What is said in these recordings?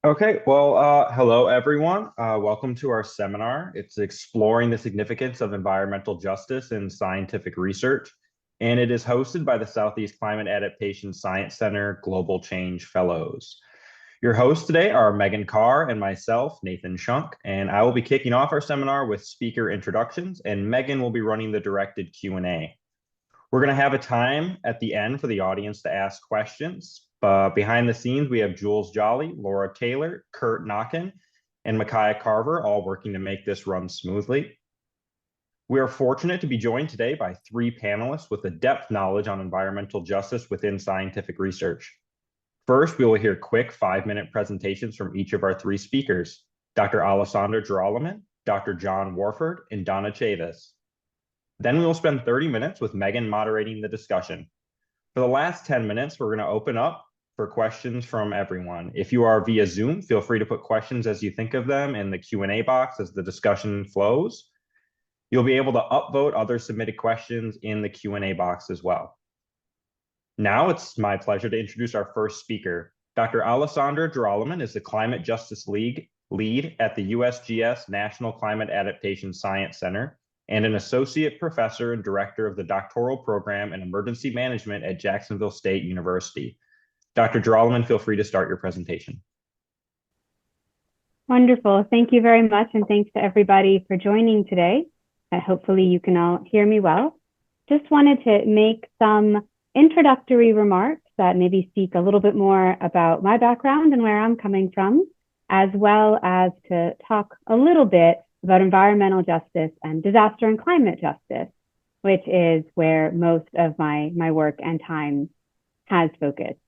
Okay, well, hello everyone. Welcome to our seminar. It's exploring the significance of environmental justice in scientific research, and it is hosted by the Southeast Climate Adaptation Science Center Global Change Fellows. Your hosts today are Megan Carr and myself, Nathan Shunk, and I will be kicking off our seminar with speaker introductions, and Megan will be running the directed Q&A. We're going to have a time at the end for the audience to ask questions. Behind the scenes, we have Jules Jolly, Laura Taylor, Kurt Knockin, and Micaiah Carver, all working to make this run smoothly. We are fortunate to be joined today by three panelists with a depth knowledge on environmental justice within scientific research. First, we will hear quick 5-minute presentations from each of our three speakers, Dr. Alessandra Girolamo, Dr. John Warford, and Donna Chavis. Then we will spend 30 minutes with Megan moderating the discussion. For the last 10 minutes, we're going to open up for questions from everyone. If you are via Zoom, feel free to put questions as you think of them in the Q&A box as the discussion flows. You'll be able to upvote other submitted questions in the Q&A box as well. Now it's my pleasure to introduce our first speaker. Dr. Alessandra Girolamo is the Climate Justice League lead at the USGS National Climate Adaptation Science Center and an associate professor and director of the doctoral program in emergency management at Jacksonville State University. Dr. Girolamo, feel free to start your presentation. Wonderful. Thank you very much. And thanks to everybody for joining today. Hopefully you can all hear me well. Just wanted to make some introductory remarks that maybe speak a little bit more about my background and where I'm coming from, as well as to talk a little bit about environmental justice and disaster and climate justice, which is where most of my work and time has focused.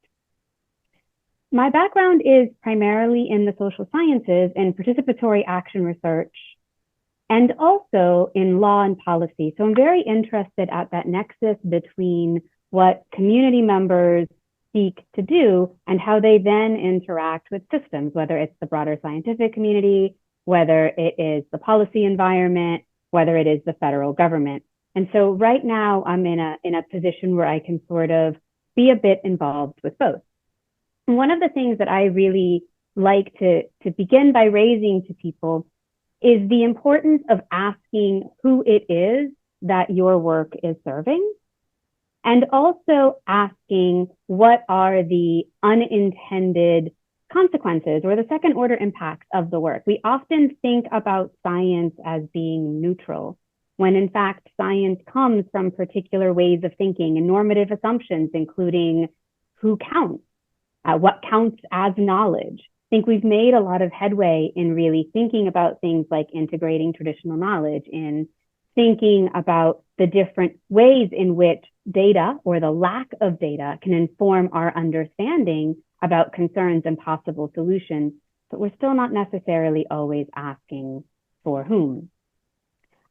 My background is primarily in the social sciences and participatory action research, and also in law and policy. So I'm very interested at that nexus between what community members seek to do and how they then interact with systems, whether it's the broader scientific community, whether it is the policy environment, whether it is the federal government. And so right now I'm in a position where I can sort of be a bit involved with both. And one of the things that I really like to begin by raising to people is the importance of asking who it is that your work is serving, and also asking what are the unintended consequences or the second order impacts of the work. We often think about science as being neutral, when in fact science comes from particular ways of thinking and normative assumptions, including who counts, what counts as knowledge. I think we've made a lot of headway in really thinking about things like integrating traditional knowledge, in thinking about the different ways in which data or the lack of data can inform our understanding about concerns and possible solutions, but we're still not necessarily always asking for whom.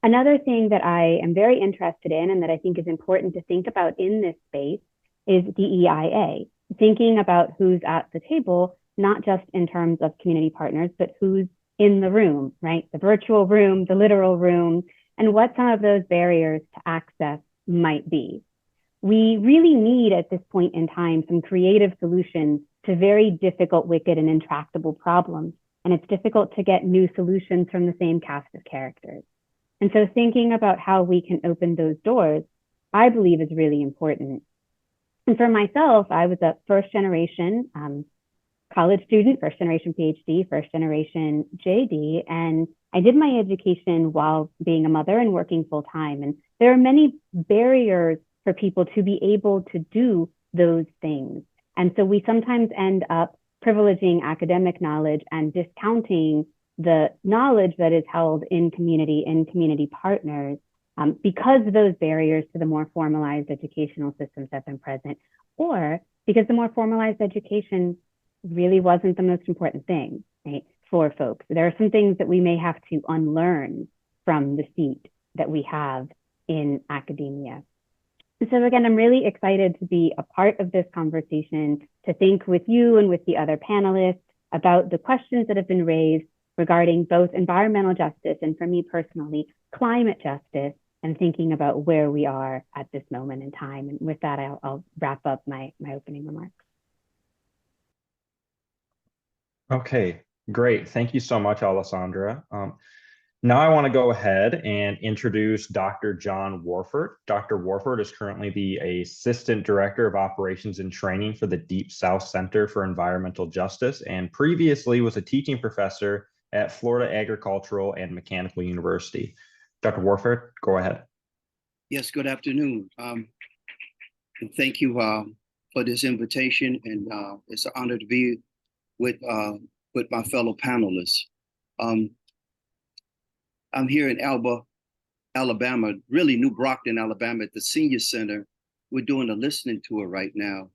Another thing that I am very interested in and that I think is important to think about in this space is DEIA, thinking about who's at the table, not just in terms of community partners, but who's in the room, right? The virtual room, the literal room, and what some of those barriers to access might be. We really need at this point in time some creative solutions to very difficult, wicked, and intractable problems. And it's difficult to get new solutions from the same cast of characters. And so thinking about how we can open those doors, I believe is really important. And for myself, I was a first generation college student, first generation PhD, first generation JD, and I did my education while being a mother and working full time. And there are many barriers for people to be able to do those things. And so we sometimes end up privileging academic knowledge and discounting the knowledge that is held in community partners, because those barriers to the more formalized educational systems have been present, or because the more formalized education really wasn't the most important thing, right, for folks. There are some things that we may have to unlearn from the seat that we have in academia. So again, I'm really excited to be a part of this conversation, to think with you and with the other panelists about the questions that have been raised regarding both environmental justice and, for me personally, climate justice, and thinking about where we are at this moment in time. And with that, I'll wrap up my opening remarks. Okay, great. Thank you so much, Alessandra. Now I want to go ahead and introduce Dr. John Warford. Dr. Warford is currently the Assistant Director of Operations and Training for the Deep South Center for Environmental Justice, and previously was a teaching professor at Florida Agricultural and Mechanical University. Dr. Warford, go ahead. Yes, good afternoon. And thank you for this invitation. And it's an honor to be with my fellow panelists. I'm here in Alabama, really New Brockton, Alabama, at the Senior Center. We're doing a listening tour right now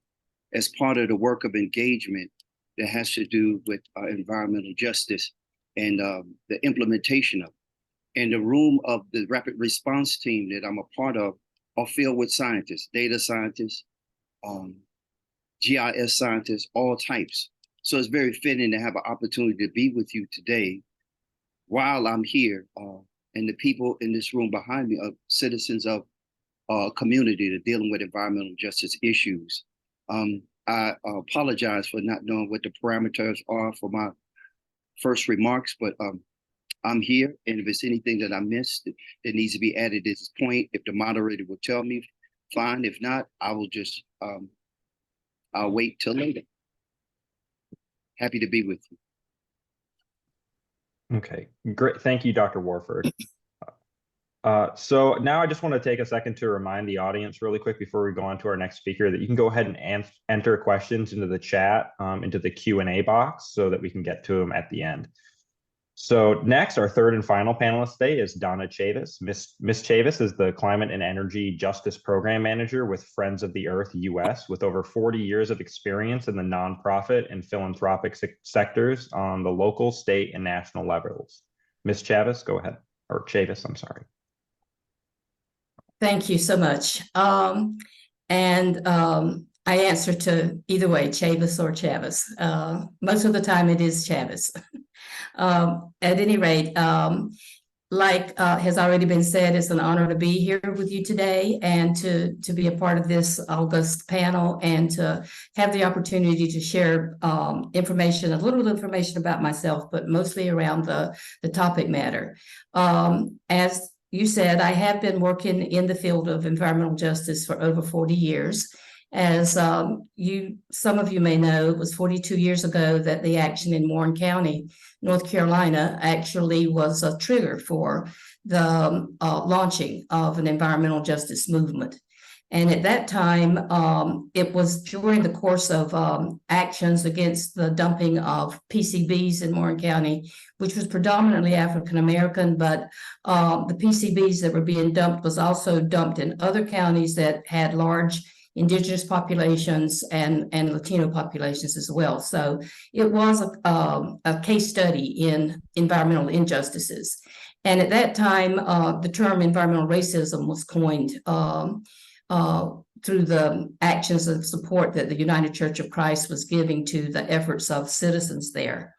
as part of the work of engagement that has to do with environmental justice and the implementation of it. In the room of the rapid response team that I'm a part of are filled with scientists, data scientists, GIS scientists, all types. So it's very fitting to have an opportunity to be with you today while I'm here. And the people in this room behind me are citizens of a community that are dealing with environmental justice issues. I apologize for not knowing what the parameters are for my first remarks, but I'm here, and if it's anything that I missed that needs to be added at this point, if the moderator will tell me, fine. If not, I will just, I'll wait till later. Happy to be with you. Okay, great. Thank you, Dr. Warford. So now I just want to take a second to remind the audience really quick before we go on to our next speaker that you can go ahead and enter questions into the chat, into the Q&A box so that we can get to them at the end. So next, our third and final panelist today is Donna Chavis. Miss Chavis is the Climate and Energy Justice Program Manager with Friends of the Earth US, with over 40 years of experience in the nonprofit and philanthropic sectors on the local, state, and national levels. Miss Chavis, go ahead. Or Chavis, I'm sorry. Thank you so much. I answer to either way, Chavis or Chavis. Most of the time it is Chavis. At any rate, like has already been said, it's an honor to be here with you today and to be a part of this august panel and to have the opportunity to share information, a little information about myself, but mostly around the topic matter. As you said, I have been working in the field of environmental justice for over 40 years. As some of you may know, it was 42 years ago that the action in Warren County, North Carolina, actually was a trigger for the launching of an environmental justice movement. And at that time, it was during the course of actions against the dumping of PCBs in Warren County, which was predominantly African-American, but the PCBs that were being dumped was also dumped in other counties that had large indigenous populations and Latino populations as well. So it was a case study in environmental injustices. And at that time, the term environmental racism was coined through the actions of support that the United Church of Christ was giving to the efforts of citizens there.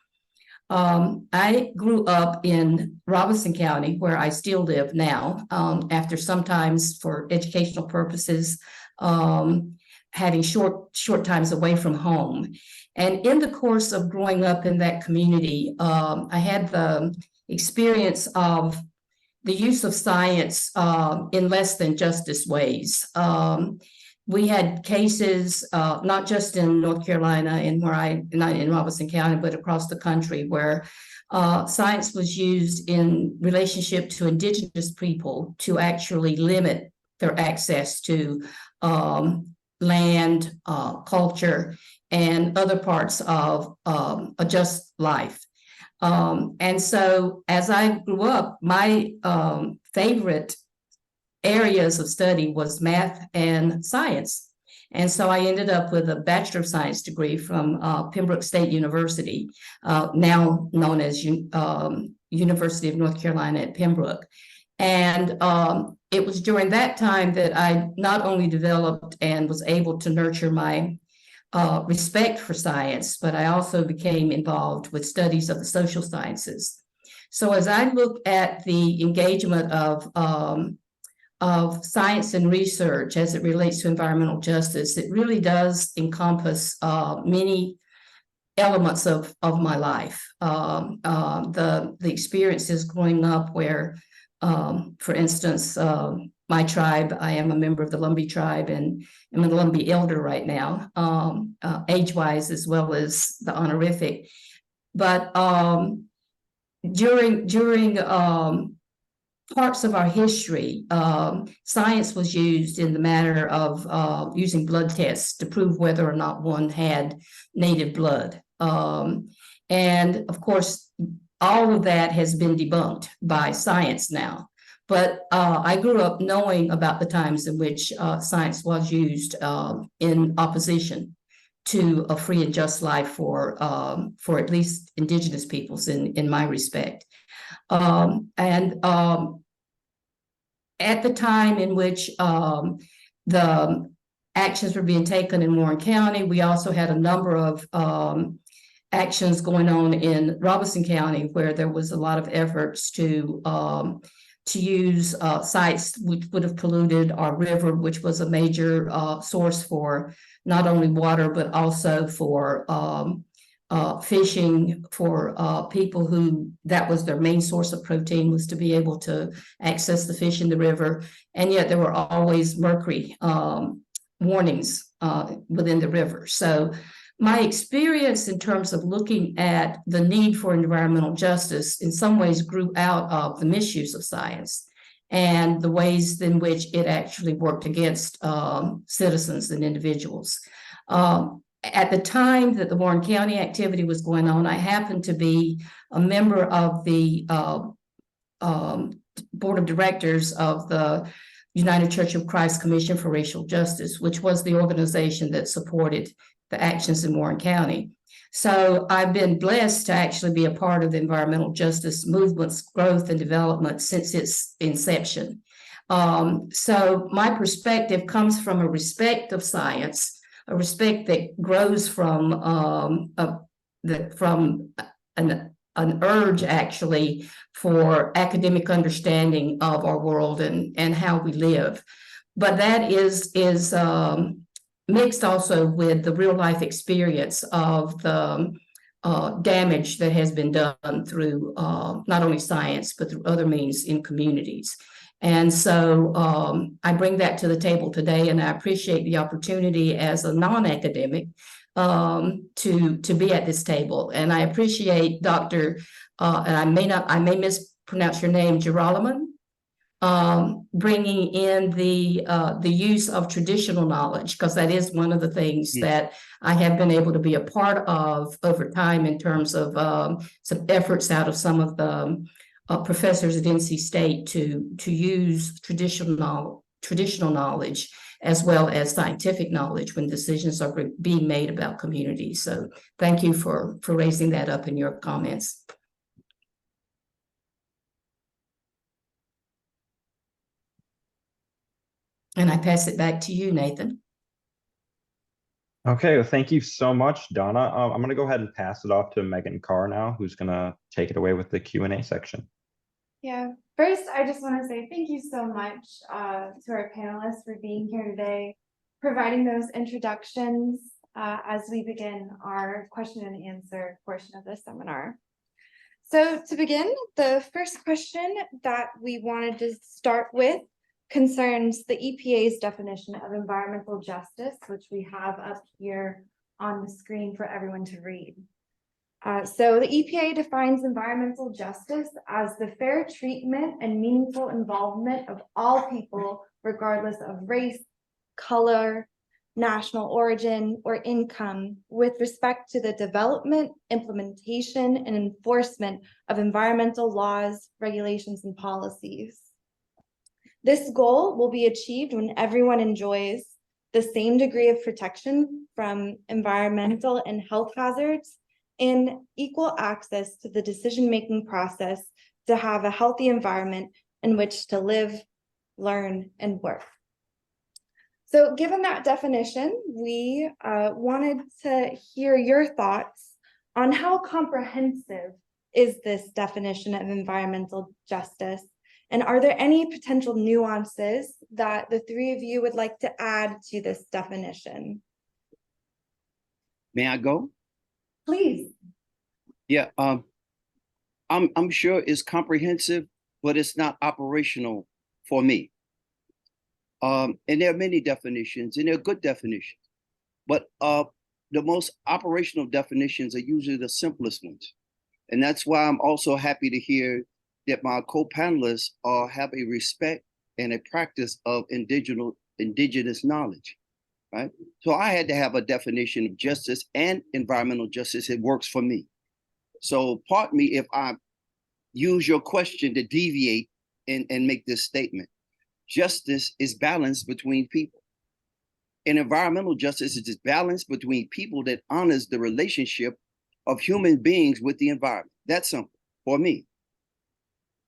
I grew up in Robeson County, where I still live now, after sometimes for educational purposes, having short times away from home. And in the course of growing up in that community, I had the experience of the use of science in less than justice ways. We had cases, not just in North Carolina and not in Robeson County, but across the country, where science was used in relationship to indigenous people to actually limit their access to land, culture, and other parts of a just life. And so as I grew up, my favorite areas of study was math and science. And so I ended up with a Bachelor of Science degree from Pembroke State University, now known as University of North Carolina at Pembroke. And it was during that time that I not only developed and was able to nurture my respect for science, but I also became involved with studies of the social sciences. So as I look at the engagement of science and research as it relates to environmental justice, it really does encompass many elements of my life. The experiences growing up where, for instance, my tribe, I am a member of the Lumbee tribe, and I'm a Lumbee elder right now, age-wise as well as the honorific. But during parts of our history, science was used in the matter of using blood tests to prove whether or not one had native blood. And of course, all of that has been debunked by science now. But I grew up knowing about the times in which science was used in opposition to a free and just life for at least indigenous peoples in my respect. At the time in which the actions were being taken in Warren County, we also had a number of actions going on in Robeson County, where there was a lot of efforts to use sites which would have polluted our river, which was a major source for not only water, but also for fishing for people who that was their main source of protein, was to be able to access the fish in the river. And yet there were always mercury warnings within the river. So my experience in terms of looking at the need for environmental justice in some ways grew out of the misuse of science and the ways in which it actually worked against citizens and individuals. At the time that the Warren County activity was going on, I happened to be a member of the board of directors of the United Church of Christ Commission for Racial Justice, which was the organization that supported the actions in Warren County. So I've been blessed to actually be a part of the environmental justice movement's growth and development since its inception. So my perspective comes from a respect of science, a respect that grows from an urge actually for academic understanding of our world and how we live. But that is mixed also with the real life experience of the damage that has been done through not only science, but through other means in communities. And so I bring that to the table today, and I appreciate the opportunity as a non-academic to be at this table. And I appreciate Dr. And I may mispronounce your name, Girolamo, bringing in the use of traditional knowledge, because that is one of the things that I have been able to be a part of over time in terms of some efforts out of some of the professors at NC State to use traditional knowledge as well as scientific knowledge when decisions are being made about communities. So thank you for raising that up in your comments. And I pass it back to you, Nathan. Okay, well, thank you so much, Donna. I'm going to go ahead and pass it off to Megan Carr now, who's going to take it away with the Q&A section. Yeah, first, I just want to say thank you so much to our panelists for being here today, providing those introductions as we begin our question and answer portion of this seminar. So to begin, the first question that we wanted to start with concerns the EPA's definition of environmental justice, which we have up here on the screen for everyone to read. So the EPA defines environmental justice as the fair treatment and meaningful involvement of all people, regardless of race, color, national origin, or income, with respect to the development, implementation, and enforcement of environmental laws, regulations, and policies. This goal will be achieved when everyone enjoys the same degree of protection from environmental and health hazards and equal access to the decision-making process to have a healthy environment in which to live, learn, and work. So given that definition, we wanted to hear your thoughts on how comprehensive is this definition of environmental justice, and are there any potential nuances that the three of you would like to add to this definition? May I go? Please. Yeah, I'm sure it's comprehensive, but it's not operational for me. And there are many definitions, and they're good definitions, but the most operational definitions are usually the simplest ones. And that's why I'm also happy to hear that my co-panelists have a respect and a practice of indigenous knowledge, right? So I had to have a definition of justice and environmental justice. It works for me. So pardon me if I use your question to deviate and make this statement. Justice is balance between people. And environmental justice is this balance between people that honors the relationship of human beings with the environment. That's simple for me.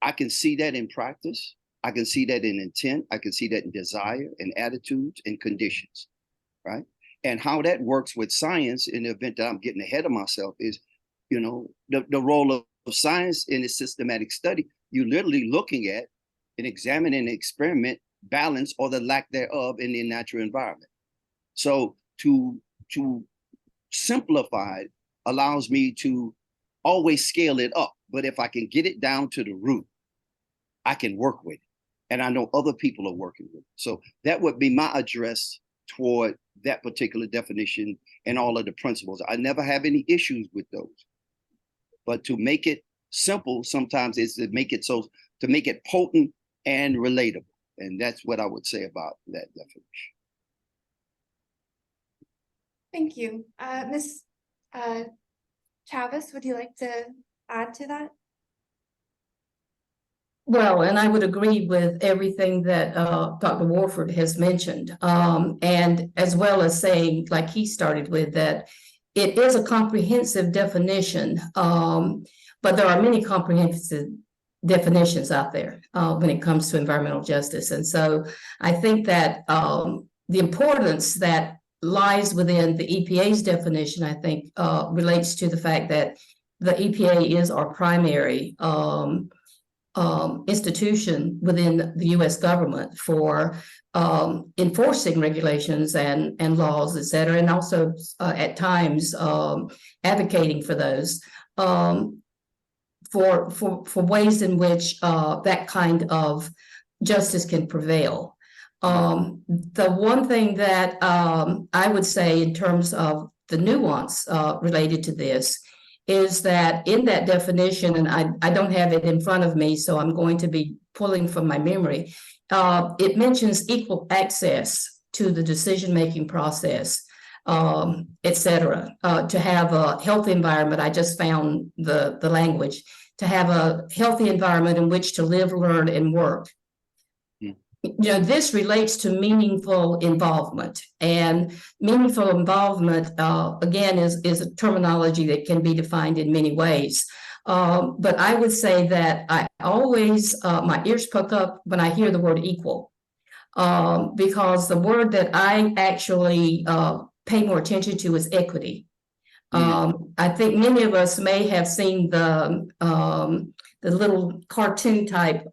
I can see that in practice. I can see that in intent. I can see that in desire and attitudes and conditions, right? And how that works with science in the event that I'm getting ahead of myself is, you know, the role of science in a systematic study. You're literally looking at and examining an experiment balance or the lack thereof in the natural environment. So to simplify it allows me to always scale it up. But if I can get it down to the root, I can work with it. And I know other people are working with it. So that would be my address toward that particular definition and all of the principles. I never have any issues with those. But to make it simple sometimes is to make it potent and relatable. And that's what I would say about that definition. Thank you. Ms. Chavez, would you like to add to that? Well, and I would agree with everything that Dr. Warford has mentioned, and as well as saying, like he started with, that it is a comprehensive definition, but there are many comprehensive definitions out there when it comes to environmental justice. And so I think that the importance that lies within the EPA's definition, I think, relates to the fact that the EPA is our primary institution within the U.S. government for enforcing regulations and laws, et cetera, and also at times advocating for those for ways in which that kind of justice can prevail. The one thing that I would say in terms of the nuance related to this is that in that definition, and I don't have it in front of me, so I'm going to be pulling from my memory, it mentions equal access to the decision-making process, et cetera, to have a healthy environment. I just found the language, to have a healthy environment in which to live, learn, and work. You know, this relates to meaningful involvement, and meaningful involvement, again, is a terminology that can be defined in many ways. But I would say that I always, my ears perk up when I hear the word equal, because the word that I actually pay more attention to is equity. I think many of us may have seen the little cartoon type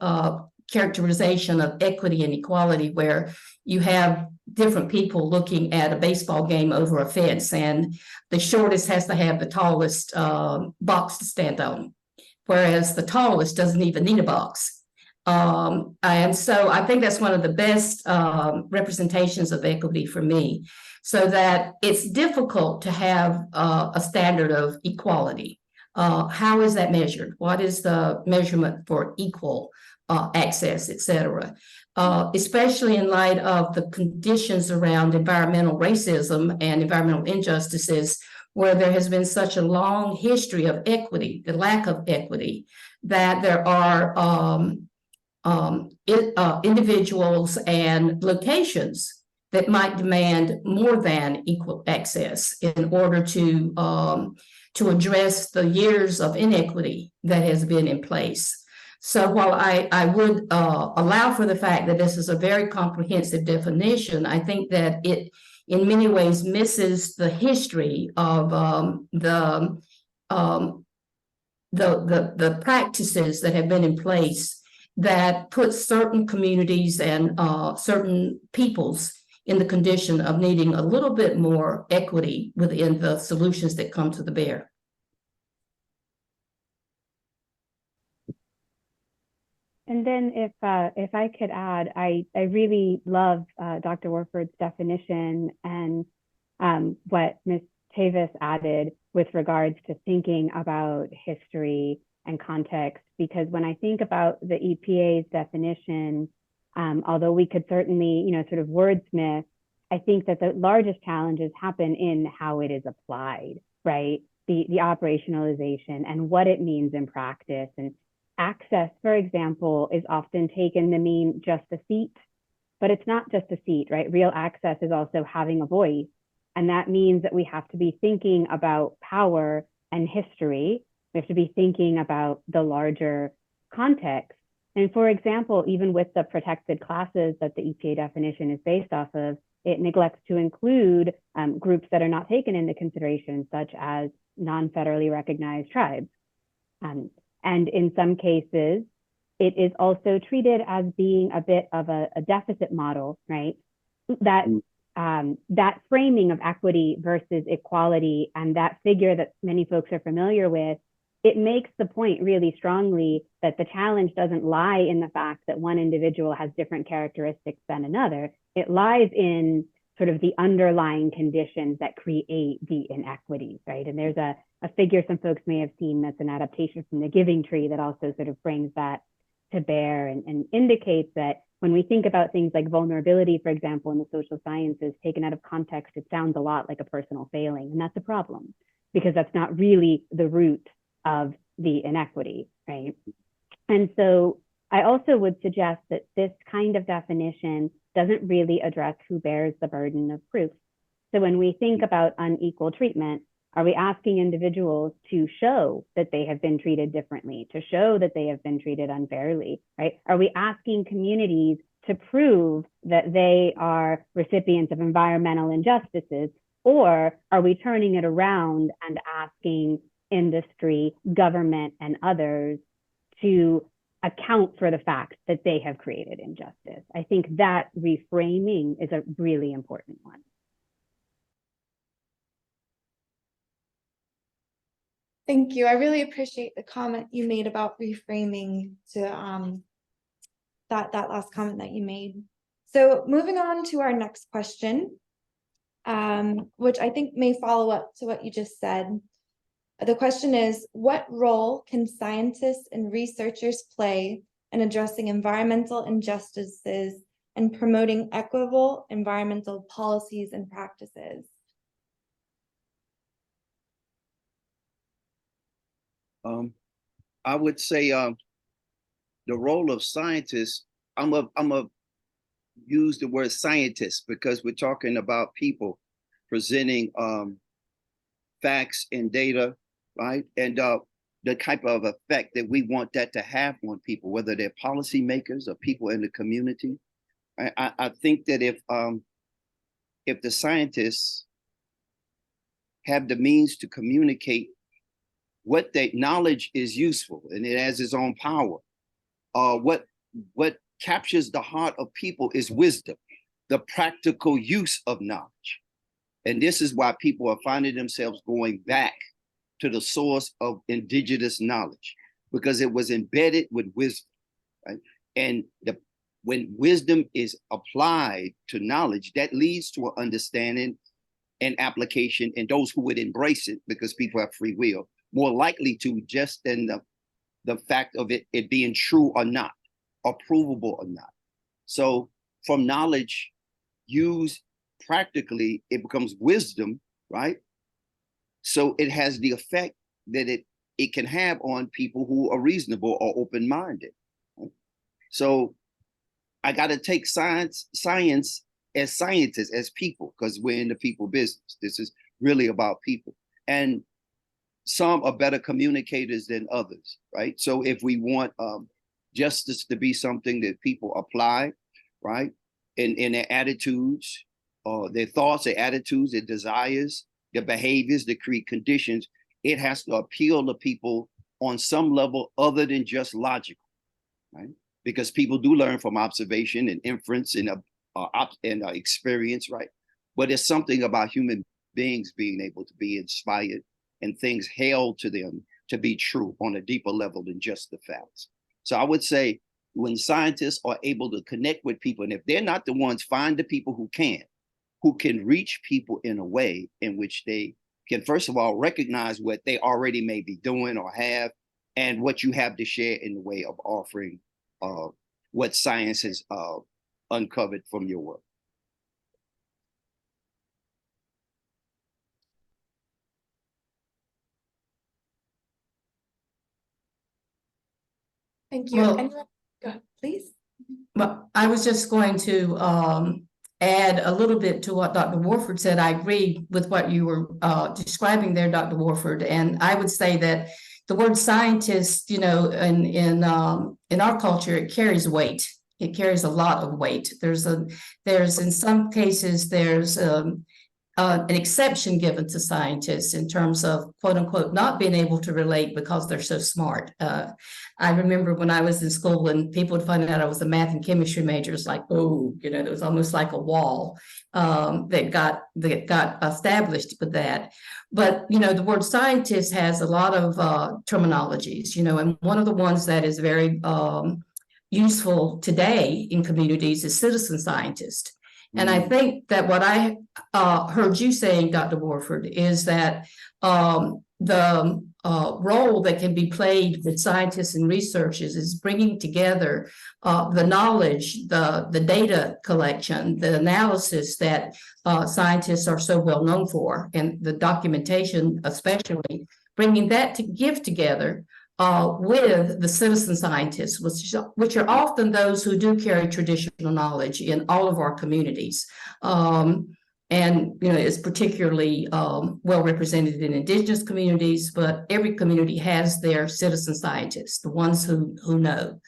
characterization of equity and equality, where you have different people looking at a baseball game over a fence, and the shortest has to have the tallest box to stand on, whereas the tallest doesn't even need a box. And so I think that's one of the best representations of equity for me, so that it's difficult to have a standard of equality. How is that measured? What is the measurement for equal access, et cetera, especially in light of the conditions around environmental racism and environmental injustices, where there has been such a long history of equity, the lack of equity, that there are individuals and locations that might demand more than equal access in order to address the years of inequity that has been in place. So while I would allow for the fact that this is a very comprehensive definition, I think that it in many ways misses the history of the practices that have been in place that put certain communities and certain peoples in the condition of needing a little bit more equity within the solutions that come to the bear. And then if I could add, I really love Dr. Warford's definition and what Ms. Tavis added with regards to thinking about history and context, because when I think about the EPA's definition, although we could certainly, sort of wordsmith, I think that the largest challenges happen in how it is applied, right? The operationalization and what it means in practice. And access, for example, is often taken to mean just a seat, but it's not just a seat, right? Real access is also having a voice. And that means that we have to be thinking about power and history. We have to be thinking about the larger context. And for example, even with the protected classes that the EPA definition is based off of, it neglects to include groups that are not taken into consideration, such as non-federally recognized tribes. And in some cases, it is also treated as being a bit of a deficit model, right? That framing of equity versus equality and that figure that many folks are familiar with, it makes the point really strongly that the challenge doesn't lie in the fact that one individual has different characteristics than another. It lies in sort of the underlying conditions that create the inequities, right? And there's a figure some folks may have seen that's an adaptation from the Giving Tree that also sort of brings that to bear and indicates that when we think about things like vulnerability, for example, in the social sciences, taken out of context, it sounds a lot like a personal failing. And that's a problem because that's not really the root of the inequity, right? And so I also would suggest that this kind of definition doesn't really address who bears the burden of proof. So when we think about unequal treatment, are we asking individuals to show that they have been treated differently, to show that they have been treated unfairly, right? Are we asking communities to prove that they are recipients of environmental injustices, or are we turning it around and asking industry, government, and others to account for the fact that they have created injustice? I think that reframing is a really important one. Thank you. I really appreciate the comment you made about reframing to that last comment that you made. So moving on to our next question, which I think may follow up to what you just said. The question is, what role can scientists and researchers play in addressing environmental injustices and promoting equitable environmental policies and practices? I would say the role of scientists, I'm a use the word scientist because we're talking about people presenting facts and data, right? And the type of effect that we want that to have on people, whether they're policymakers or people in the community. I think that if the scientists have the means to communicate what they knowledge is useful and it has its own power. What captures the heart of people is wisdom, the practical use of knowledge. And this is why people are finding themselves going back to the source of indigenous knowledge, because it was embedded with wisdom, right? And when wisdom is applied to knowledge, that leads to an understanding and application, and those who would embrace it, because people have free will, more likely to just than the fact of it being true or not, or provable or not. So from knowledge used practically, it becomes wisdom, right? So it has the effect that it can have on people who are reasonable or open-minded. So I got to take science as scientists, as people, because we're in the people business. This is really about people. And some are better communicators than others, right? So if we want justice to be something that people apply, right, in their attitudes, or their thoughts, their attitudes, their desires, their behaviors, that create conditions, it has to appeal to people on some level other than just logical, right? Because people do learn from observation and inference and experience, right? But it's something about human beings being able to be inspired and things held to them to be true on a deeper level than just the facts. So I would say when scientists are able to connect with people, and if they're not the ones, find the people who can reach people in a way in which they can, first of all, recognize what they already may be doing or have, and what you have to share in the way of offering what science has uncovered from your work. Thank you. Well- Anyone? Go ahead, please. Well, I was just going to add a little bit to what Dr. Warford said. I agree with what you were describing there, Dr. Warford, and I would say that the word scientist, you know, in our culture, it carries weight. It carries a lot of weight. There's in some cases there's an exception given to scientists in terms of quote unquote not being able to relate because they're so smart. I remember when I was in school, when people would find out I was a math and chemistry major, it's like, oh, you know, there was almost like a wall that got established with that. But you know, the word scientist has a lot of terminologies, you know, and one of the ones that is very useful today in communities is citizen scientist. And I think that what I heard you saying, Dr. Warford, is that the role that can be played with scientists and researchers is bringing together the knowledge, the data collection, the analysis that scientists are so well known for, and the documentation especially, bringing that to give together with the citizen scientists, which are often those who do carry traditional knowledge in all of our communities. And you know, it's particularly well represented in indigenous communities, but every community has their citizen scientists, the ones who know.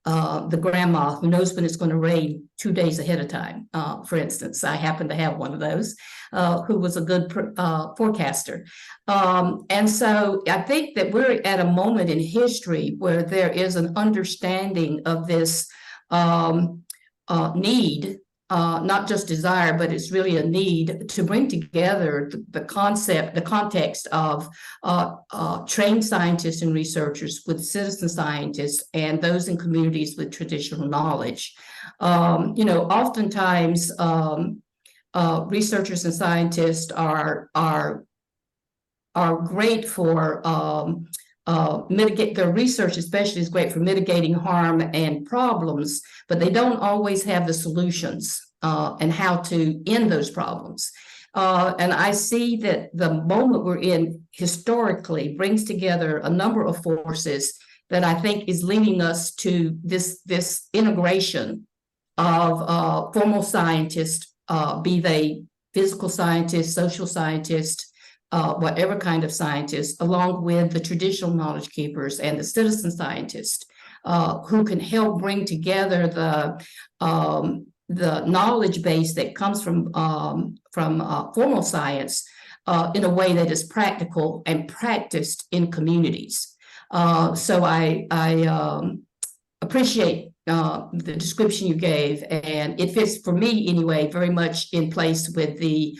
The grandma who knows when it's going to rain 2 days ahead of time. For instance, I happen to have one of those who was a good forecaster. And so I think that we're at a moment in history where there is an understanding of this need, not just desire, but it's really a need to bring together the context of trained scientists and researchers with citizen scientists and those in communities with traditional knowledge. You know, oftentimes researchers and scientists are great for mitigate their research, especially is great for mitigating harm and problems, but they don't always have the solutions and how to end those problems. And I see that the moment we're in historically brings together a number of forces that I think is leading us to this integration of formal scientists, be they physical scientists, social scientists, whatever kind of scientists, along with the traditional knowledge keepers and the citizen scientists, who can help bring together the knowledge base that comes from formal science in a way that is practical and practiced in communities. So I appreciate the description you gave, and it fits for me anyway very much in place with the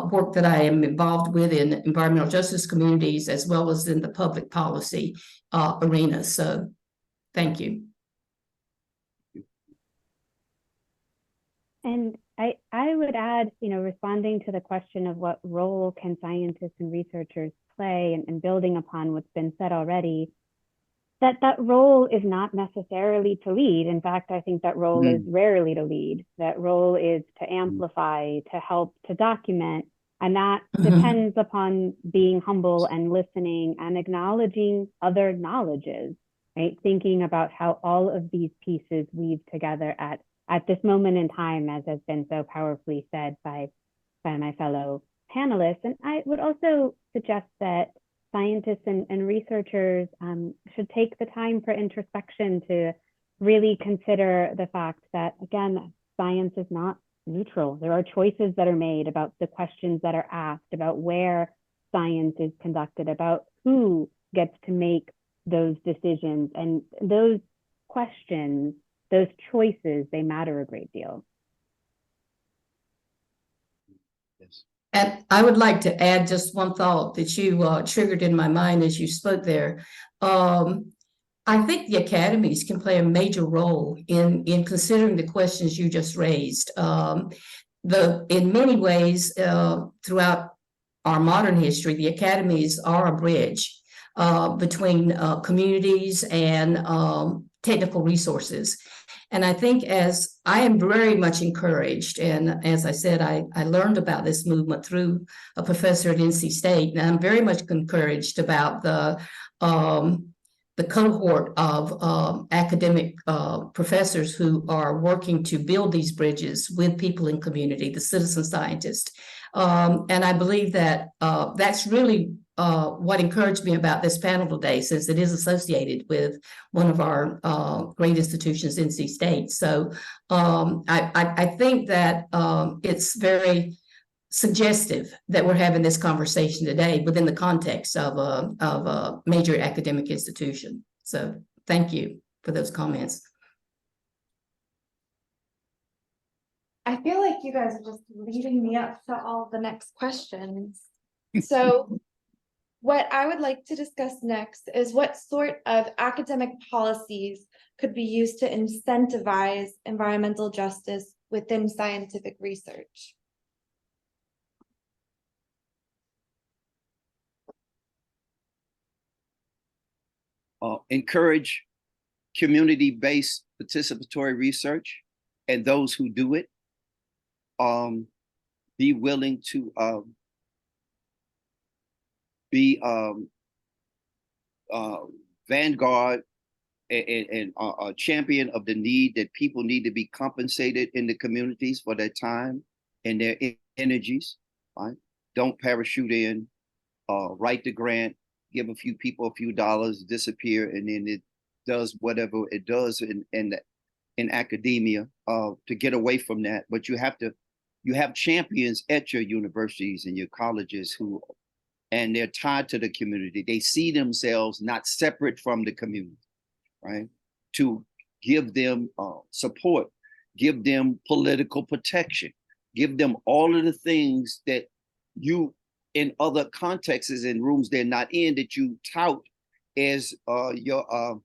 work that I am involved with in environmental justice communities as well as in the public policy arena. So thank you. And I would add, you know, responding to the question of what role can scientists and researchers play, and building upon what's been said already, that role is not necessarily to lead. In fact, I think that role is rarely to lead. That role is to amplify, to help, to document. And that depends upon being humble and listening and acknowledging other knowledges, right? Thinking about how all of these pieces weave together at this moment in time, as has been so powerfully said by my fellow panelists. And I would also suggest that scientists and researchers should take the time for introspection to really consider the fact that, again, science is not neutral. There are choices that are made about the questions that are asked, about where science is conducted, about who gets to make those decisions. And those questions, those choices, they matter a great deal. Yes. And I would like to add just one thought that you triggered in my mind as you spoke there. I think the academies can play a major role in considering the questions you just raised. In many ways, throughout our modern history, the academies are a bridge between communities and technical resources. And I think as I am very much encouraged, and as I said, I learned about this movement through a professor at NC State, and I'm very much encouraged about the cohort of academic professors who are working to build these bridges with people in community, the citizen scientists. And I believe that that's really what encouraged me about this panel today, since it is associated with one of our great institutions, NC State. So I think that it's very suggestive that we're having this conversation today within the context of a major academic institution. So thank you for those comments. I feel like you guys are just leading me up to all the next questions. So what I would like to discuss next is what sort of academic policies could be used to incentivize environmental justice within scientific research. Encourage community-based participatory research, and those who do it be willing to be vanguard and a champion of the need that people need to be compensated in the communities for their time and their energies. Right? Don't parachute in, write the grant, give a few people a few dollars, disappear, and then it does whatever it does in academia to get away from that. But you have champions at your universities and your colleges and they're tied to the community. They see themselves not separate from the community, right? To give them support, give them political protection, give them all of the things that you, in other contexts and rooms they're not in, that you tout as your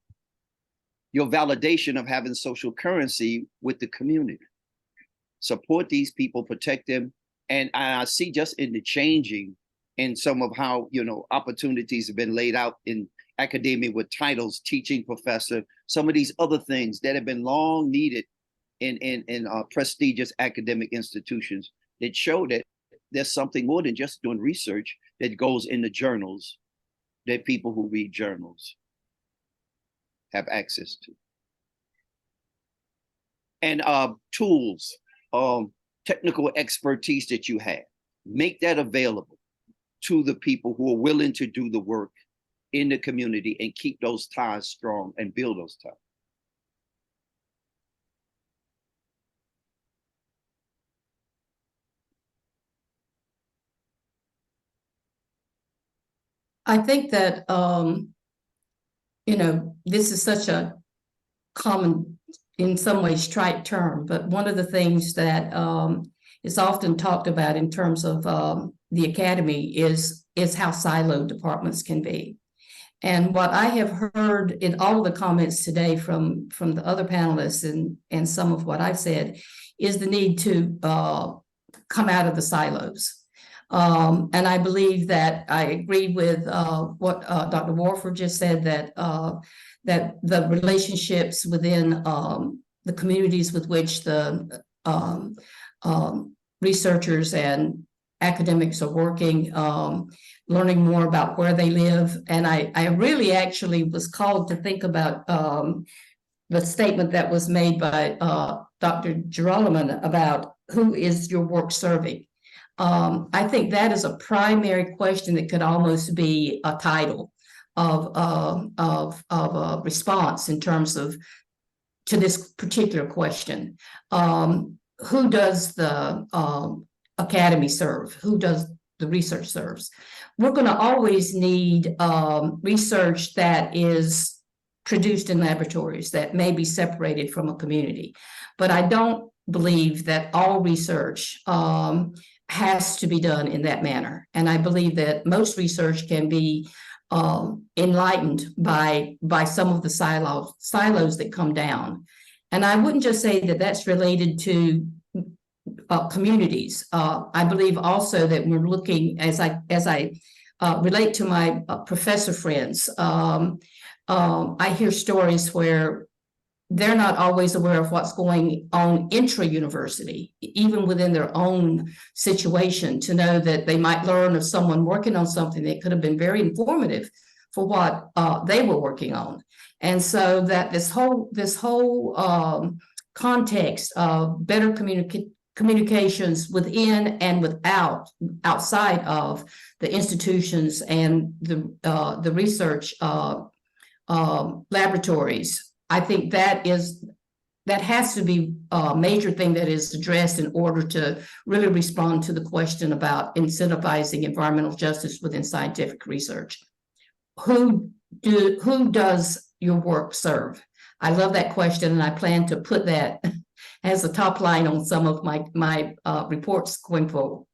validation of having social currency with the community. Support these people, protect them. And I see just in the changing in some of how, opportunities have been laid out in academia with titles, teaching professor, some of these other things that have been long needed in prestigious academic institutions that show that there's something more than just doing research that goes in the journals that people who read journals have access to. And tools, technical expertise that you have, make that available to the people who are willing to do the work in the community and keep those ties strong and build those ties. I think that, this is such a common, in some ways, trite term, but one of the things that is often talked about in terms of the academy is how siloed departments can be. And what I have heard in all of the comments today from the other panelists and some of what I've said is the need to come out of the silos. And I believe that I agree with what Dr. Warford just said, that the relationships within the communities with which the researchers and academics are working, learning more about where they live. And I really actually was called to think about the statement that was made by Dr. Gerolman about who is your work serving. I think that is a primary question that could almost be a title of a response in terms of to this particular question. Who does the academy serve? Who does the research serves? We're going to always need research that is produced in laboratories that may be separated from a community. But I don't believe that all research has to be done in that manner. And I believe that most research can be enlightened by some of the silos that come down. And I wouldn't just say that that's related to communities. I believe also that we're looking, as I relate to my professor friends, I hear stories where they're not always aware of what's going on intra-university, even within their own situation, to know that they might learn of someone working on something that could have been very informative for what they were working on. And so that this whole context of better communications within and outside of the institutions and the research laboratories, I think that has to be a major thing that is addressed in order to really respond to the question about incentivizing environmental justice within scientific research. Who does your work serve? I love that question, and I plan to put that as a top line on some of my reports going forward.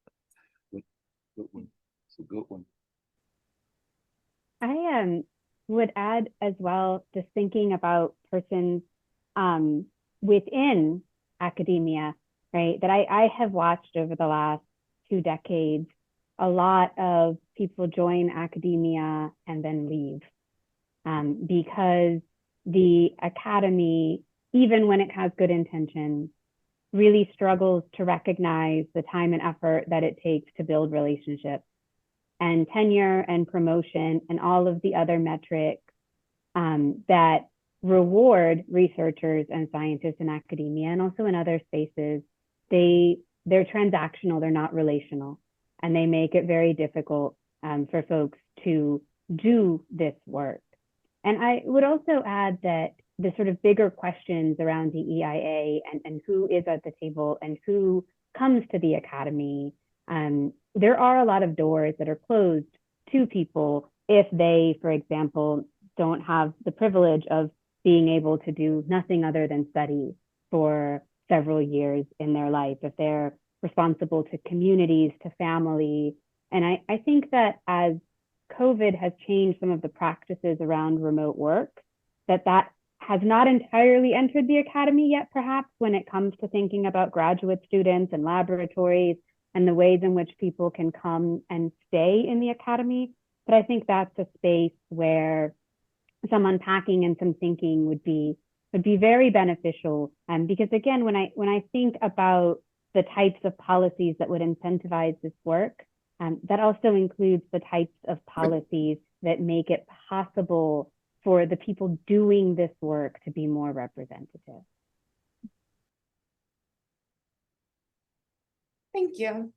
Good one. It's a good one. I would add as well, just thinking about persons within academia, right? That I have watched over the last 2 decades, a lot of people join academia and then leave because the academy, even when it has good intentions, really struggles to recognize the time and effort that it takes to build relationships, and tenure and promotion and all of the other metrics that reward researchers and scientists in academia and also in other spaces. They're transactional, they're not relational, and they make it very difficult for folks to do this work. And I would also add that the sort of bigger questions around the EIA and who is at the table and who comes to the academy, there are a lot of doors that are closed to people if they, for example, don't have the privilege of being able to do nothing other than study for several years in their life, if they're responsible to communities, to family. And I think that as COVID has changed some of the practices around remote work, that has not entirely entered the academy yet, perhaps, when it comes to thinking about graduate students and laboratories and the ways in which people can come and stay in the academy. But I think that's a space where some unpacking and some thinking would be very beneficial. Because again, when I think about the types of policies that would incentivize this work, that also includes the types of policies that make it possible for the people doing this work to be more representative. Thank you.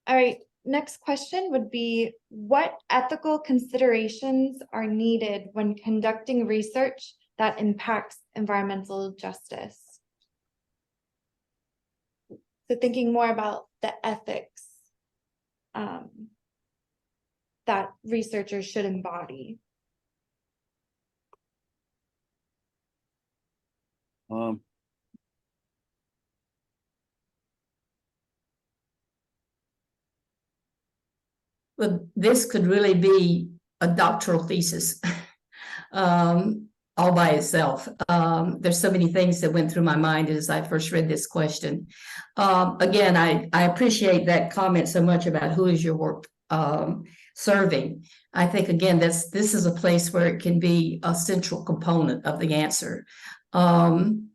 All right, next question would be, what ethical considerations are needed when conducting research that impacts environmental justice? So thinking more about the ethics that researchers should embody. Well, this could really be a doctoral thesis all by itself. There's so many things that went through my mind as I first read this question. Again, I appreciate that comment so much about who is your work serving. I think, again, this is a place where it can be a central component of the answer. And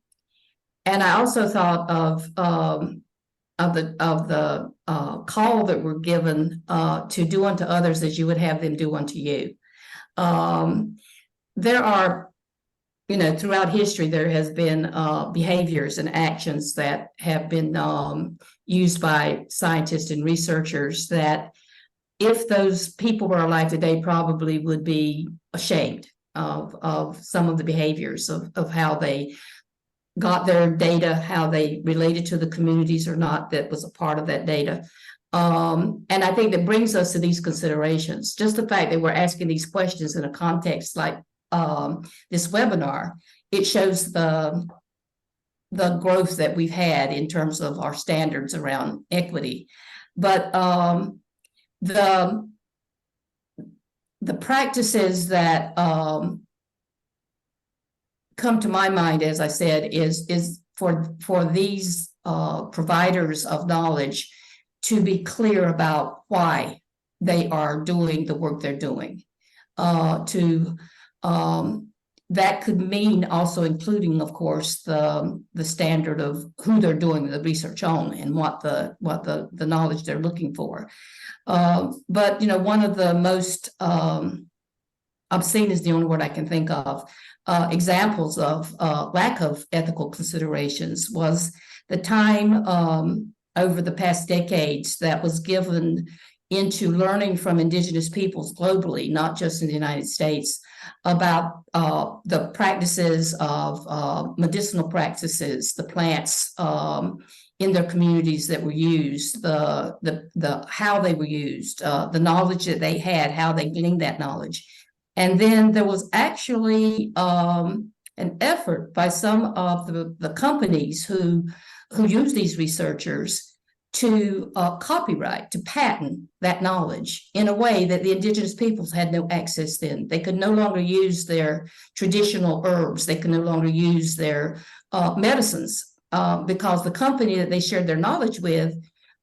I also thought of the call that we're given to do unto others as you would have them do unto you. There are, throughout history, there has been behaviors and actions that have been used by scientists and researchers that, if those people were alive today, probably would be ashamed of some of the behaviors of how they got their data, how they related to the communities or not that was a part of that data. And I think that brings us to these considerations. Just the fact that we're asking these questions in a context like this webinar, it shows the growth that we've had in terms of our standards around equity. But the practices that come to my mind, as I said, is for these providers of knowledge to be clear about why they are doing the work they're doing. That could mean also including, of course, the standard of who they're doing the research on and what the knowledge they're looking for. But one of the most obscene is the only word I can think of examples of lack of ethical considerations was the time over the past decades that was given into learning from indigenous peoples globally, not just in the United States, about the practices of medicinal practices, the plants in their communities that were used, the how they were used, the knowledge that they had, how they gleaned that knowledge. And then there was actually an effort by some of the companies who use these researchers to copyright, to patent that knowledge in a way that the indigenous peoples had no access in. They could no longer use their traditional herbs. They could no longer use their medicines because the company that they shared their knowledge with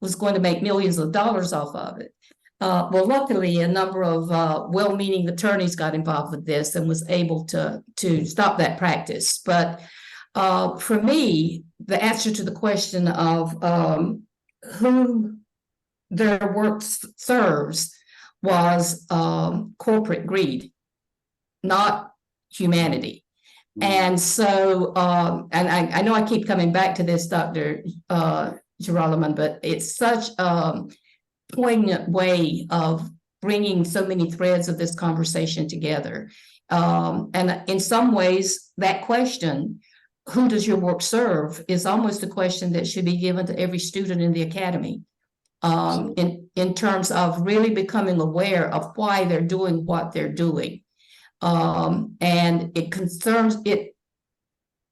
was going to make millions of dollars off of it. Well, luckily, a number of well-meaning attorneys got involved with this and was able to stop that practice. But for me, the answer to the question of who their work serves was corporate greed, not humanity. And so, and I know I keep coming back to this, Dr. Girolamo, but it's such a poignant way of bringing so many threads of this conversation together. And in some ways, that question, who does your work serve, is almost a question that should be given to every student in the academy in terms of really becoming aware of why they're doing what they're doing. And it concerns it.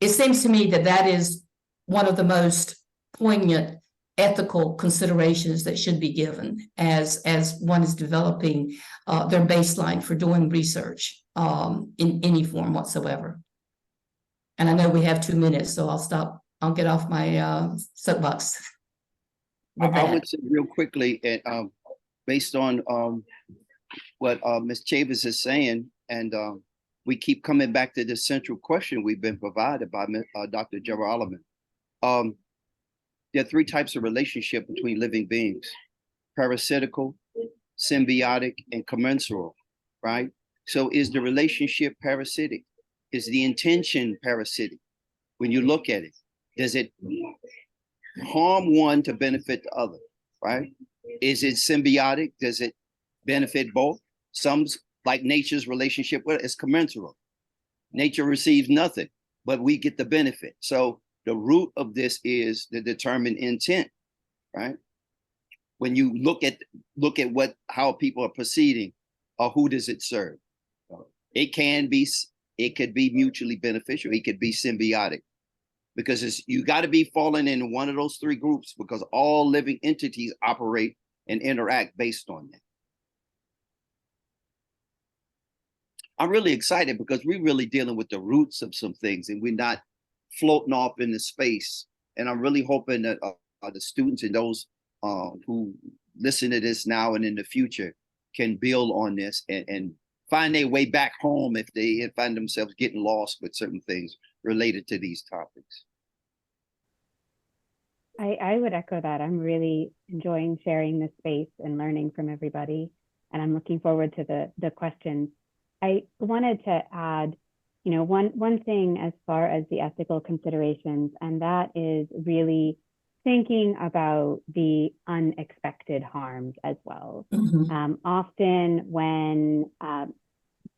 It seems to me that that is one of the most poignant ethical considerations that should be given as one is developing their baseline for doing research in any form whatsoever. And I know we have 2 minutes, so I'll stop. I'll get off my soapbox. I would say real quickly, and based on what Ms. Chavis is saying, and we keep coming back to the central question we've been provided by Dr. Girolamo. There are 3 types of relationship between living beings: parasitical, symbiotic, and commensal, right? So is the relationship parasitic? Is the intention parasitic? When you look at it, does it harm one to benefit the other, right? Is it symbiotic? Does it benefit both? Some, like nature's relationship with it, is commensal. Nature receives nothing, but we get the benefit. So the root of this is the determined intent, right? When you look at how people are proceeding, or who does it serve? It could be mutually beneficial. It could be symbiotic, because you got to be falling in one of those 3 groups, because all living entities operate and interact based on that. I'm really excited because we're really dealing with the roots of some things, and we're not floating off into space. And I'm really hoping that the students and those who listen to this now and in the future can build on this and find their way back home if they find themselves getting lost with certain things related to these topics. I would echo that. I'm really enjoying sharing this space and learning from everybody, and I'm looking forward to the questions. I wanted to add, one thing as far as the ethical considerations, and that is really thinking about the unexpected harms as well. Mm-hmm. Often when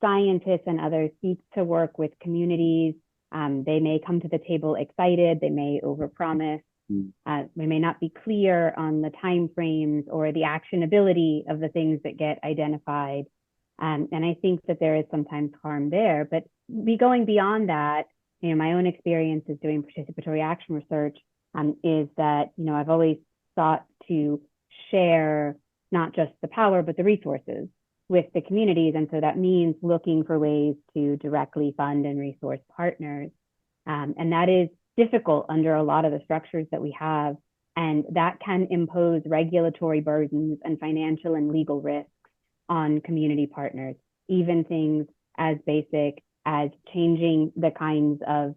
scientists and others seek to work with communities, they may come to the table excited, they may overpromise, we may not be clear on the timeframes or the actionability of the things that get identified. And I think that there is sometimes harm there, but going beyond that, my own experience is doing participatory action research is that, I've always sought to share not just the power, but the resources with the communities. And so that means looking for ways to directly fund and resource partners. And that is difficult under a lot of the structures that we have. And that can impose regulatory burdens and financial and legal risks on community partners, even things as basic as changing the kinds of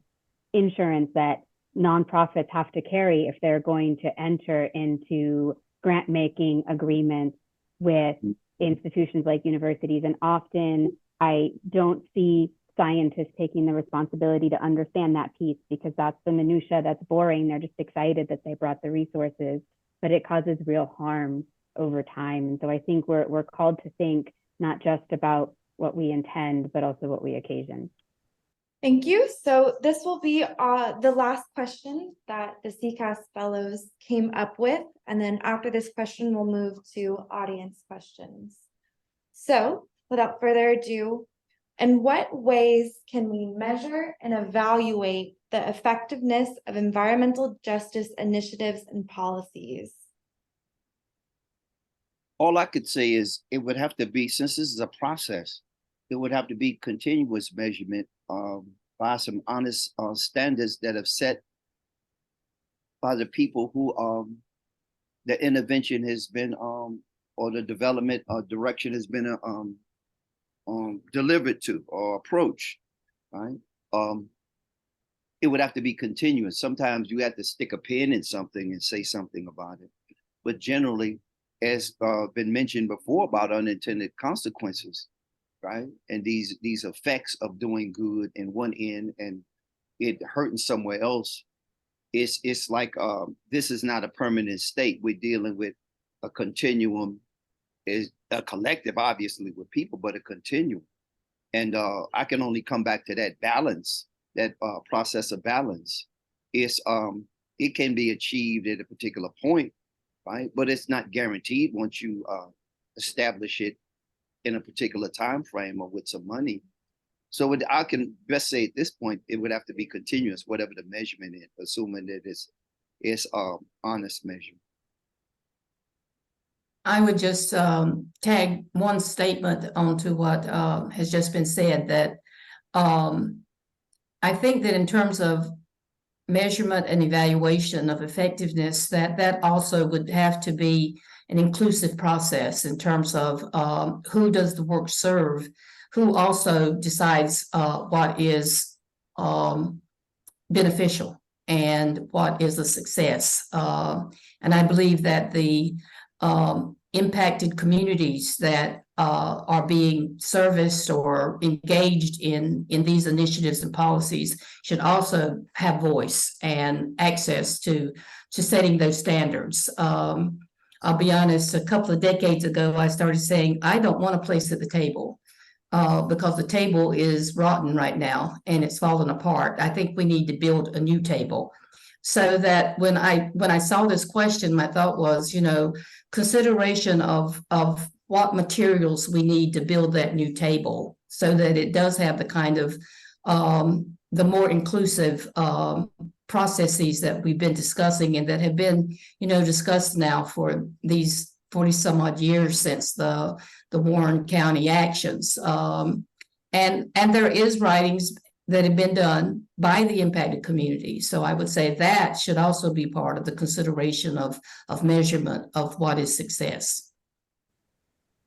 insurance that nonprofits have to carry if they're going to enter into grant-making agreements with institutions like universities. And often I don't see scientists taking the responsibility to understand that piece, because that's the minutia, that's boring. They're just excited that they brought the resources, but it causes real harm over time. And so I think we're called to think not just about what we intend, but also what we occasion. Thank you. So this will be the last question that the CASC fellows came up with. And then after this question, we'll move to audience questions. So without further ado, in what ways can we measure and evaluate the effectiveness of environmental justice initiatives and policies? All I could say is it would have to be, since this is a process, it would have to be continuous measurement by some honest standards that have set by the people who the intervention has been or the development direction has been delivered to or approached, right? It would have to be continuous. Sometimes you have to stick a pin in something and say something about it. But generally, as been mentioned before about unintended consequences, right? And these effects of doing good in one end and it hurting somewhere else, it's like this is not a permanent state. We're dealing with a continuum, is a collective, obviously, with people, but a continuum. And I can only come back to that balance, that process of balance. It's it can be achieved at a particular point, right? But it's not guaranteed once you establish it in a particular time frame or with some money. So I can best say at this point, it would have to be continuous, whatever the measurement is, assuming that it's honest measurement. I would just tag one statement onto what has just been said, that I think that in terms of measurement and evaluation of effectiveness, that also would have to be an inclusive process in terms of who does the work serve, who also decides what is beneficial and what is a success. And I believe that the impacted communities that are being serviced or engaged in these initiatives and policies should also have voice and access to setting those standards. I'll be honest, a couple of decades ago, I started saying, I don't want a place at the table because the table is rotten right now and it's fallen apart. I think we need to build a new table. So that when I saw this question, my thought was, consideration of what materials we need to build that new table so that it does have the kind of the more inclusive processes that we've been discussing and that have been, discussed now for these 40 some odd years since the Warren County actions. And there is writings that have been done by the impacted community. So I would say that should also be part of the consideration of measurement of what is success.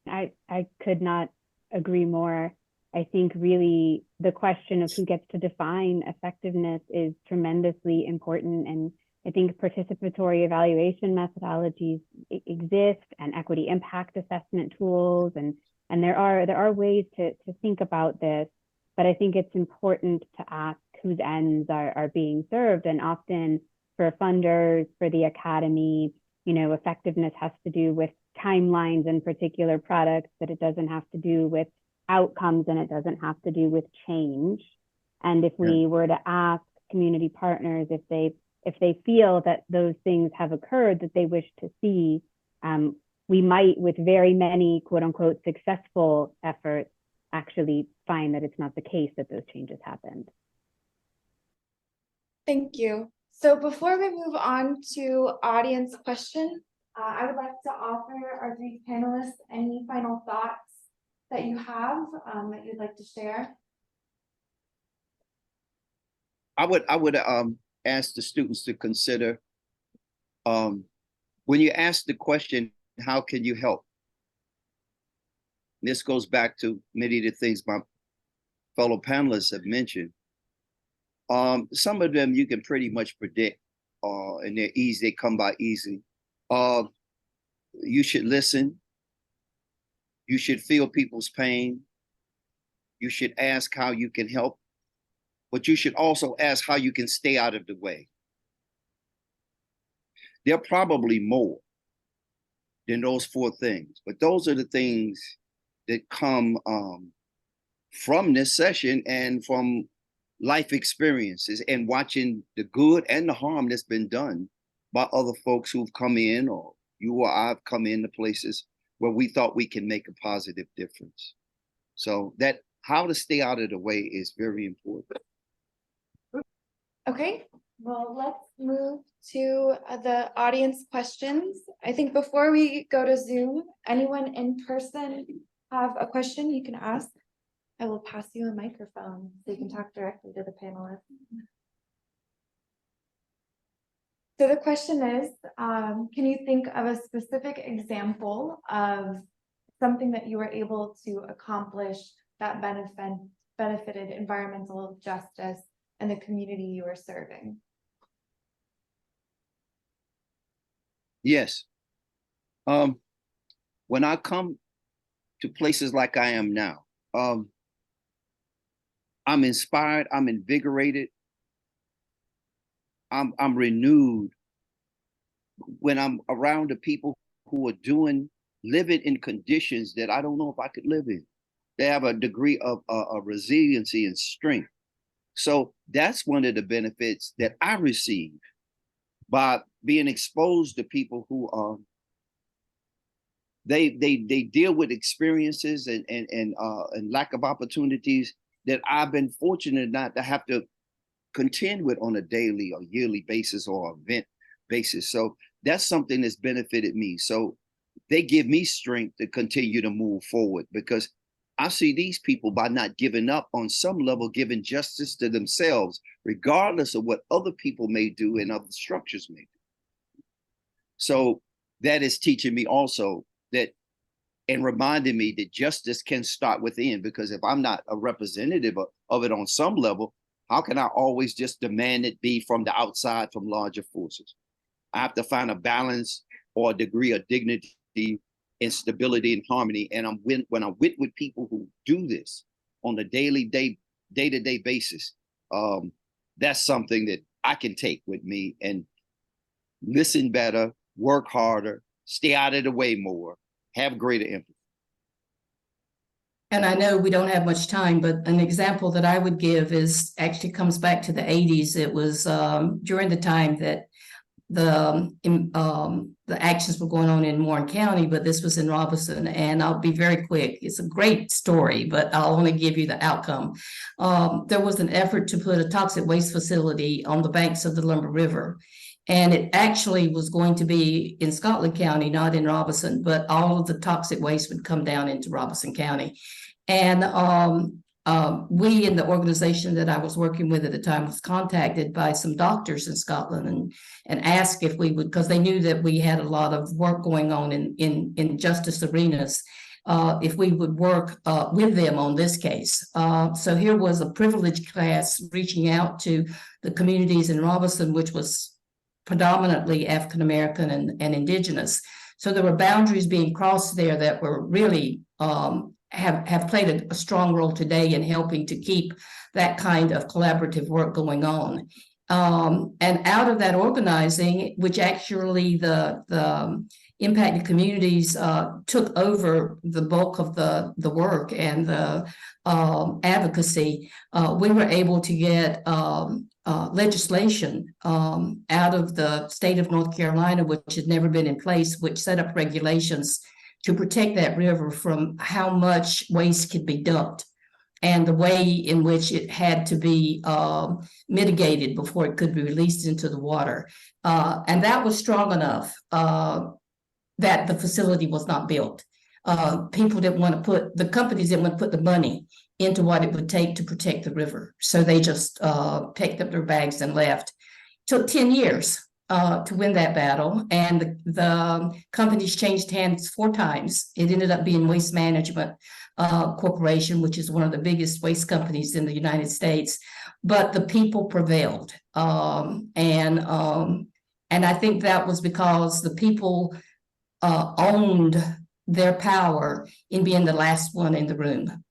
I could not agree more. I think really the question of who gets to define effectiveness is tremendously important. And I think participatory evaluation methodologies exist and equity impact assessment tools. And there are ways to think about this, but I think it's important to ask whose ends are being served. And often for funders, for the academy, effectiveness has to do with timelines and particular products, but it doesn't have to do with outcomes and it doesn't have to do with change. And if we were to ask community partners if they feel that those things have occurred that they wish to see, we might, with very many quote unquote successful efforts, actually find that it's not the case that those changes happened. Thank you. So before we move on to audience questions, I would like to offer our three panelists any final thoughts that you have that you'd like to share. I would ask the students to consider when you ask the question, how can you help? This goes back to many of the things my fellow panelists have mentioned. Some of them you can pretty much predict, and they're easy, they come by easily. You should listen. You should feel people's pain. You should ask how you can help, but you should also ask how you can stay out of the way. There are probably more than those four things, but those are the things that come from this session and from life experiences and watching the good and the harm that's been done by other folks who've come in, or you or I've come into places where we thought we can make a positive difference. So that how to stay out of the way is very important. Okay, well, let's move to the audience questions. I think before we go to Zoom, anyone in person have a question you can ask? I will pass you a microphone so you can talk directly to the panelists. So the question is, can you think of a specific example of something that you were able to accomplish that benefited environmental justice and the community you were serving? Yes. When I come to places like I am now, I'm inspired, I'm invigorated, I'm renewed when I'm around the people who are living in conditions that I don't know if I could live in. They have a degree of resiliency and strength. So that's one of the benefits that I receive by being exposed to people who they deal with experiences and lack of opportunities that I've been fortunate not to have to contend with on a daily or yearly basis or event basis. So that's something that's benefited me. So they give me strength to continue to move forward, because I see these people, by not giving up, on some level giving justice to themselves, regardless of what other people may do and other structures may do. So that is teaching me also that, and reminding me that justice can start within, because if I'm not a representative of it on some level, how can I always just demand it be from the outside, from larger forces? I have to find a balance or a degree of dignity and stability and harmony. And when I'm with people who do this on a day-to-day basis, that's something that I can take with me and listen better, work harder, stay out of the way more, have greater empathy. And I know we don't have much time, but an example that I would give is actually comes back to the 80s. It was during the time that the actions were going on in Warren County, but this was in Robeson. And I'll be very quick. It's a great story, but I'll only give you the outcome. There was an effort to put a toxic waste facility on the banks of the Lumber River. And it actually was going to be in Scotland County, not in Robeson, but all of the toxic waste would come down into Robeson County. And we in the organization that I was working with at the time was contacted by some doctors in Scotland and asked if we would, because they knew that we had a lot of work going on in justice arenas, if we would work with them on this case. So here was a privileged class reaching out to the communities in Robeson, which was predominantly African American and indigenous. So there were boundaries being crossed there that were really have played a strong role today in helping to keep that kind of collaborative work going on. And out of that organizing, which actually the impacted communities took over the bulk of the work and the advocacy, we were able to get legislation out of the state of North Carolina, which had never been in place, which set up regulations to protect that river from how much waste could be dumped and the way in which it had to be mitigated before it could be released into the water. And that was strong enough that the facility was not built. People didn't want to put, the companies didn't want to put the money into what it would take to protect the river. So they just picked up their bags and left. Took 10 years to win that battle, and the companies changed hands 4 times. It ended up being Waste Management Corporation, which is one of the biggest waste companies in the United States. But the people prevailed, and I think that was because the people owned their power in being the last one in the room.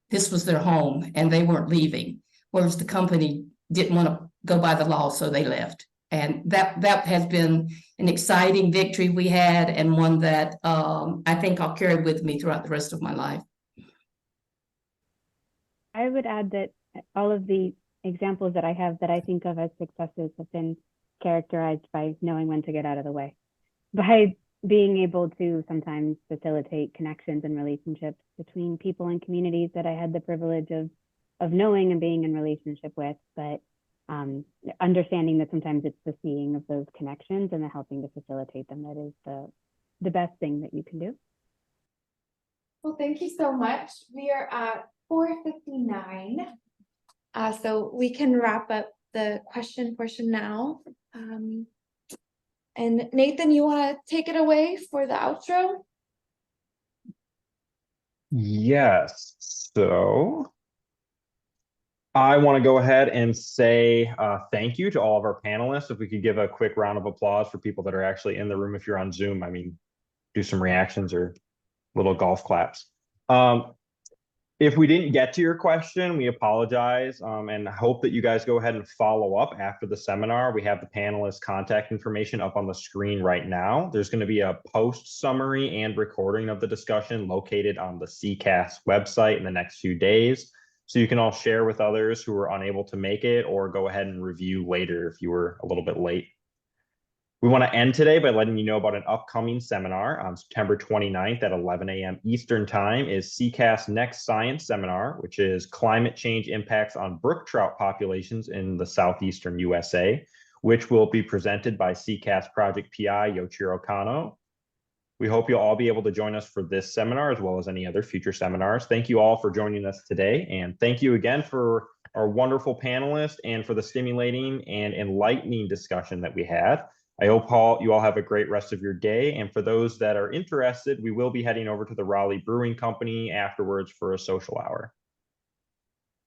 This was their home, and they weren't leaving, whereas the company didn't want to go by the law, so they left. And that has been an exciting victory we had, and one that I think I'll carry with me throughout the rest of my life. I would add that all of the examples that I have that I think of as successes have been characterized by knowing when to get out of the way, by being able to sometimes facilitate connections and relationships between people and communities that I had the privilege of knowing and being in relationship with, but understanding that sometimes it's the seeing of those connections and the helping to facilitate them that is the best thing that you can do. Well, thank you so much. We are at 4:59, so we can wrap up the question portion now. And Nathan, you want to take it away for the outro? Yes. So I want to go ahead and say thank you to all of our panelists. If we could give a quick round of applause for people that are actually in the room. If you're on Zoom, I mean, do some reactions or little golf claps. If we didn't get to your question, we apologize and hope that you guys go ahead and follow up after the seminar. We have the panelists' contact information up on the screen right now. There's going to be a post summary and recording of the discussion located on the CASC website in the next few days. So you can all share with others who were unable to make it, or go ahead and review later if you were a little bit late. We want to end today by letting you know about an upcoming seminar on September 29th at 11 a.m. Eastern Time is CASC Next Science Seminar, which is Climate Change Impacts on Brook Trout Populations in the Southeastern USA, which will be presented by CASC Project PI Yoichiro Kano. We hope you'll all be able to join us for this seminar as well as any other future seminars. Thank you all for joining us today, and thank you again for our wonderful panelists and for the stimulating and enlightening discussion that we had. I hope you all have a great rest of your day. And for those that are interested, we will be heading over to the Raleigh Brewing Company afterwards for a social hour.